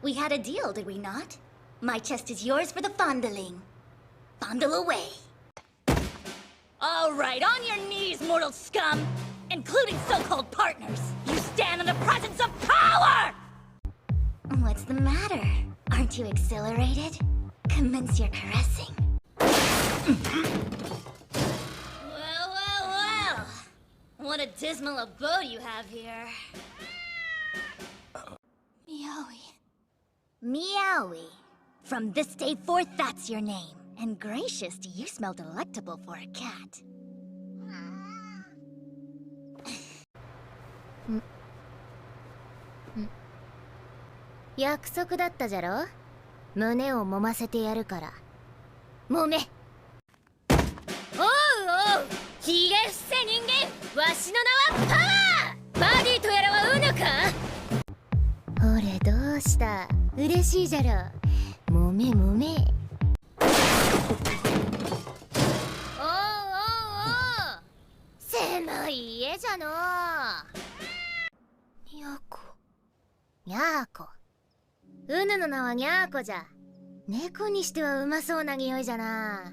We had a deal, did we not? My chest is yours for the fondling. Fondle away. All right, on your knees, mortal scum! Including so-called partners. You stand in the presence of power! What's the matter? Aren't you exhilarated? Commence your caressing. Well. What a dismal abode you have here. Meowie. Meowie. From this day forth, that's your name. And gracious, do you smell delectable for a cat. 約束だったじゃろ。胸を揉ませてやるから。揉め。おうおう、ひげ伏せ人間、わしの名はパワー。バディとやらはうぬか。俺どうした、嬉しいじゃろ。揉め揉め。おうおうおう、狭い家じゃの。にゃこにゃこ、うぬの名はにゃーこじゃ。猫にしてはうまそうな匂いじゃな。